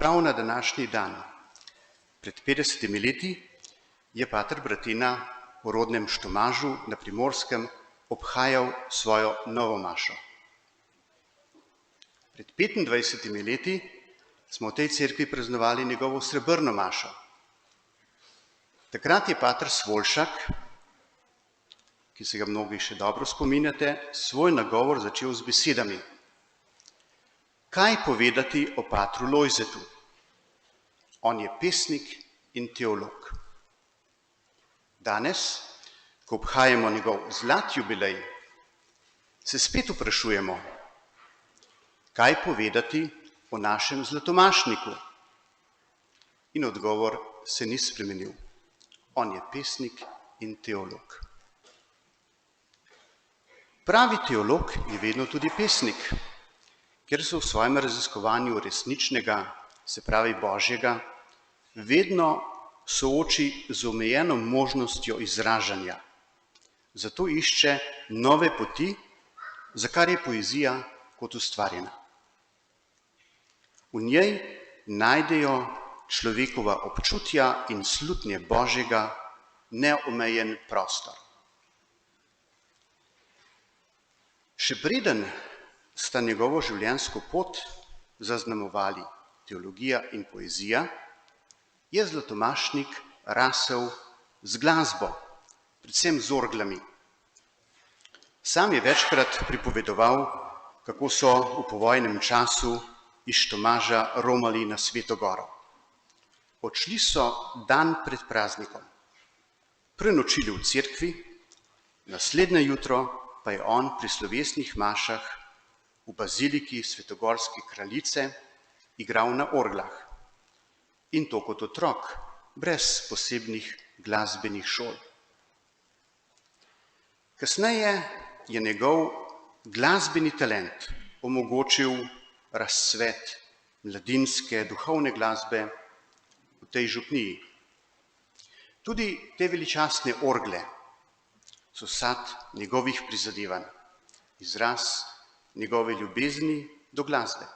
prav na današnji dan, pred 50 leti, je pater Bratina v rodnem Štomažu na Primorskem obhajal svojo novo mašo. Pred 25 leti smo v tej cerkvi praznovali njegovo srebrno mašo. Takrat je pater Svoljšak, ki se ga mnogi še dobro spominjate, svoj nagovor začel z besedami: kaj povedati o patru Lojzetu? On je pesnik in teolog. Danes, ko obhajamo njegov zlat jubilej, se spet vprašujemo, kaj povedati o našem zlatomašniku? In odgovor se ni spremenil. On je pesnik in teolog. Pravi teolog je vedno tudi pesnik, ker se v svojem raziskovanju resničnega, se pravi Božjega, vedno sooči z omejeno možnostjo izražanja. Zato išče nove poti, za kar je poezija kot ustvarjena. V njej najdejo človekova občutja in slutnje Božjega neomejen prostor. Še preden sta njegovo življenjsko pot zaznamovali teologija in poezija, je zlatomašnik rasel z glasbo, predvsem z orglami. Sam je večkrat pripovedoval, kako so v povojnem času iz Štomaža romali na Sveto Goro. Odšli so dan pred praznikom, prenočili v cerkvi, naslednje jutro pa je on pri slovesnih mašah v baziliki Svetogorske kraljice igral na orglah. In to kot otrok, brez posebnih glasbenih šol. Kasneje je njegov glasbeni talent omogočil razcvet mladinske duhovne glasbe v tej župniji. Tudi te veličastne orgle so sad njegovih prizadevanj, izraz njegove ljubezni do glasbe.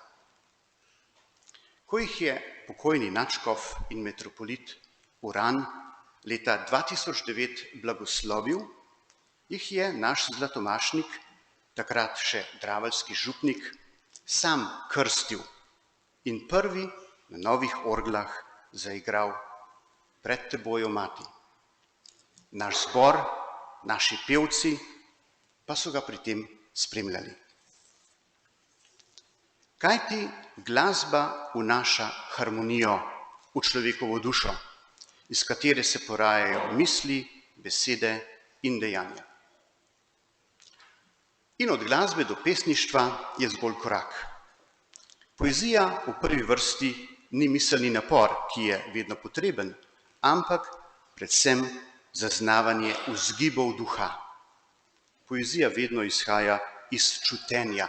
Ko jih je pokojni nadškof in metropolit Uran leta 2009 blagoslovil, jih je naš zlatomašnik, takrat še draveljski župnik, sam krstil in prvi na novih orglah zaigral Pred tebojo, mati. Naš zbor, naši pevci pa so ga pri tem spremljali. Kajti glasba vnaša harmonijo v človekovo dušo, iz katere se porajajo misli, besede in dejanja. In od glasbe do pesništva je zgolj korak. Poezija v prvi vrsti ni miselni napor, ki je vedno potreben, ampak predvsem zaznavanje vzgibov duha. Poezija vedno izhaja iz čutenja,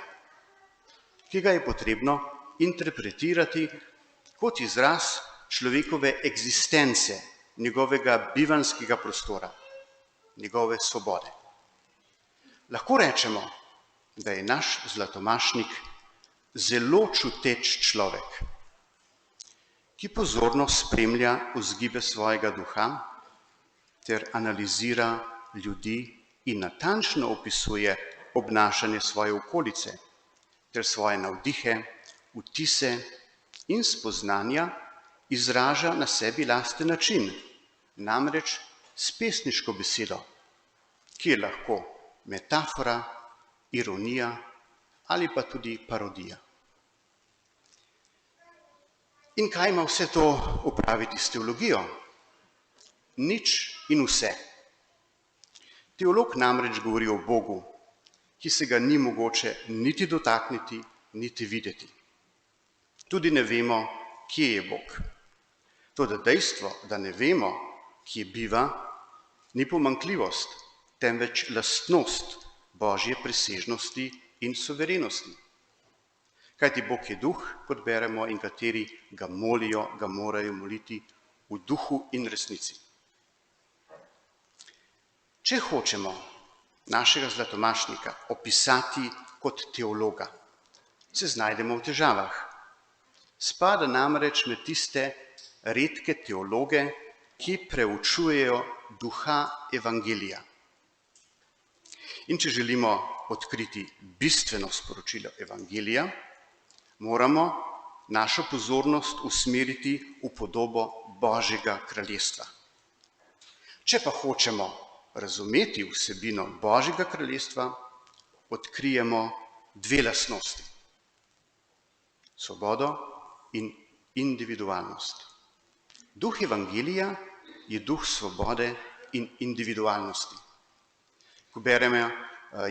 ki ga je potrebno interpretirati kot izraz človekove eksistence, njegovega bivanjskega prostora, njegove svobode. Lahko rečemo, da je naš zlatomašnik zelo čuteč človek, ki pozorno spremlja vzgibe svojega duha ter analizira ljudi in natančno opisuje obnašanje svoje okolice ter svoje navdihe, vtise in spoznanja izraža na sebi lasten način, namreč s pesniško besedo, ki je lahko metafora, ironija ali pa tudi parodija. In kaj ima vse to opraviti s teologijo? Nič in vse. Teolog namreč govori o Bogu, ki se ga ni mogoče niti dotakniti, niti videti. Tudi ne vemo, kje je Bog. Toda dejstvo, da ne vemo, kje biva, ni pomanjkljivost, temveč lastnost Božje presežnosti in suverenosti. Kajti Bog je duh, kot beremo, in kateri ga molijo, ga morajo moliti v duhu in resnici. Če hočemo našega zlatomašnika opisati kot teologa, se znajdemo v težavah. Spada namreč med tiste redke teologe, ki preučujejo duha evangelija. In če želimo odkriti bistveno sporočilo evangelija, moramo našo pozornost usmeriti v podobo Božjega kraljestva. Če pa hočemo razumeti vsebino Božjega kraljestva, odkrijemo dve lastnosti: svobodo in individualnost. Duh evangelija je duh svobode in individualnosti. Ko beremo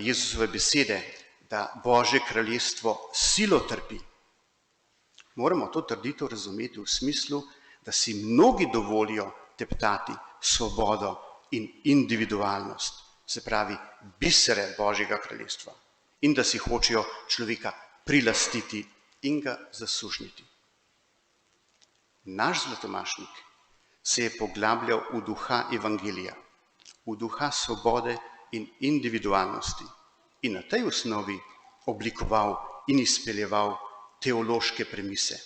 Jezusove besede, da Božje kraljestvo silo trpi, moramo to trditev razumeti v smislu, da si mnogi dovolijo teptati svobodo in individualnost, se pravi bisere Božjega kraljestva, in da si hočejo človeka prilastiti in ga zasužniti. Naš Zlatomašnik se je poglabljal v duha evangelija, v duha svobode in individualnosti in na tej osnovi oblikoval in izpeljeval teološke premise.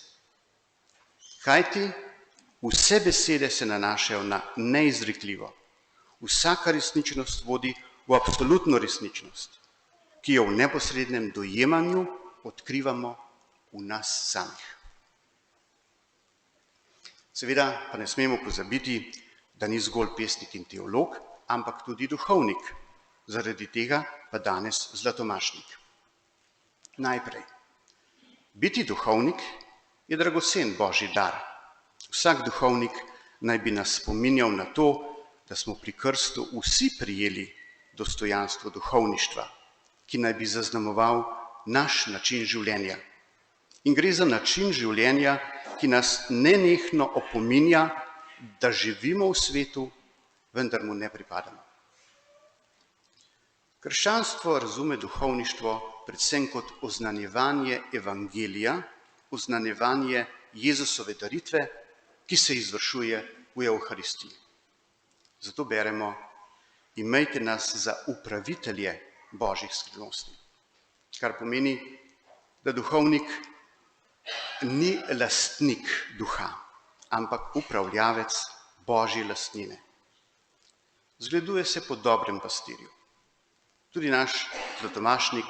Kajti vse besede se nanašajo na neizrekljivo. Vsaka resničnost vodi v absolutno resničnost, ki jo v neposrednem dojemanju odkrivamo v nas samih. Seveda pa ne smemo pozabiti, da ni zgolj pesnik in teolog, ampak tudi duhovnik. Zaradi tega pa danes Zlatomašnik. Najprej, biti duhovnik je dragocen Božji dar. Vsak duhovnik naj bi nas spominjal na to, da smo pri krstu vsi prijeli dostojanstvo duhovništva, ki naj bi zaznamoval naš način življenja. In gre za način življenja, ki nas nenehno opominja, da živimo v svetu, vendar mu ne pripadamo. Krščanstvo razume duhovništvo predvsem kot oznanjevanje evangelija, oznanjevanje Jezusove daritve, ki se izvršuje v Evharistiji. Zato beremo: imejte nas za upravitelje Božjih skrivnosti. Kar pomeni, da duhovnik ni lastnik duha, ampak upravljavec Božje lastnine. Zgleduje se po dobrem pastirju. Tudi naš Zlatomašnik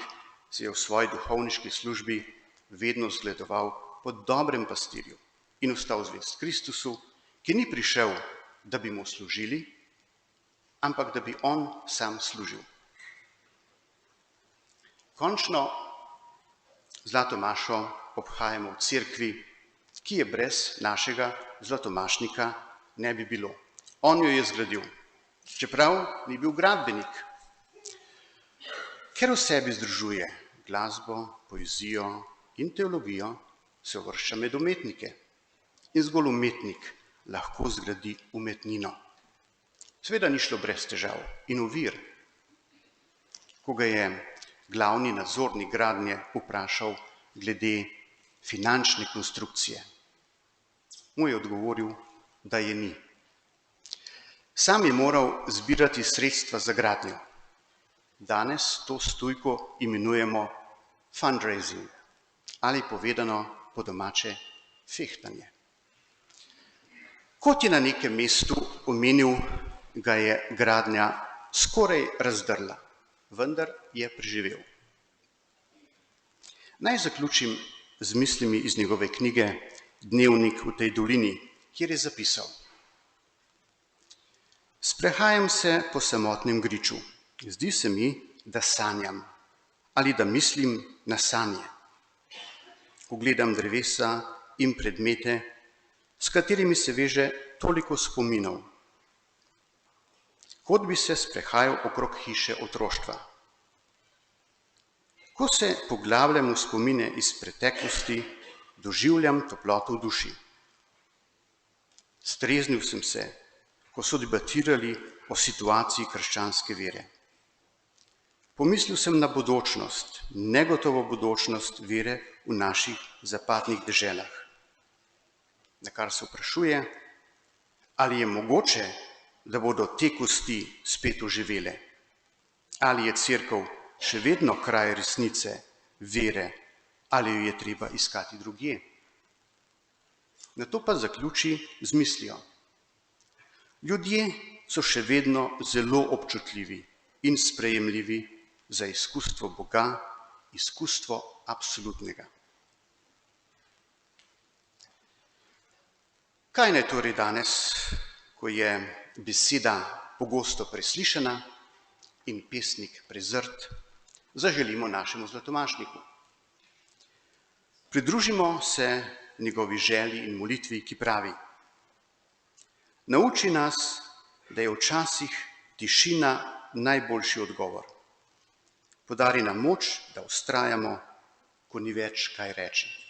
se je v svoji duhovniški službi vedno zgledoval po dobrem pastirju in ostal zvest Kristusu, ki ni prišel, da bi mu služili, ampak da bi on sam služil. Končno Zlato mašo obhajamo v cerkvi, ki je brez našega Zlatomašnika ne bi bilo. On jo je zgradil, čeprav ni bil gradbenik. Ker v sebi združuje glasbo, poezijo in teologijo, se uvršča med umetnike. In zgolj umetnik lahko zgradi umetnino. Seveda ni šlo brez težav in ovir. Ko ga je glavni nadzornik gradnje vprašal glede finančne konstrukcije, mu je odgovoril, da je ni. Sam je moral zbirati sredstva za gradnjo. Danes to stujko imenujemo fundraising ali povedano po domače fehtanje. Kot je na nekem mestu omenil, ga je gradnja skoraj razdrla, vendar je preživel. Naj zaključim z mislimi iz njegove knjige Dnevnik v tej dolini, kjer je zapisal: sprehajam se po samotnem griču. Zdi se mi, da sanjam ali da mislim na sanje. Ko gledam drevesa in predmete, s katerimi se veže toliko spominov, kot bi se sprehajal okrog hiše otroštva. Ko se poglabljam v spomine iz preteklosti, doživljam toploto v duši. Streznil sem se, ko so debatirali o situaciji krščanske vere. Pomislil sem na bodočnost, negotovo bodočnost vere v naših zapadnih deželah. Na kar se vprašuje, ali je mogoče, da bodo te kosti spet oživele, ali je cerkev še vedno kraj resnice, vere, ali jo je treba iskati drugje. Nato pa zaključi z mislijo. Ljudje so še vedno zelo občutljivi in sprejemljivi za izkustvo Boga, izkustvo absolutnega. Kaj naj torej danes, ko je beseda pogosto preslišana in pesnik prezrt, zaželimo našemu zlatomašniku? Pridružimo se njegovi želji in molitvi, ki pravi: nauči nas, da je včasih tišina najboljši odgovor. Podari nam moč, da vztrajamo, ko ni več kaj reči.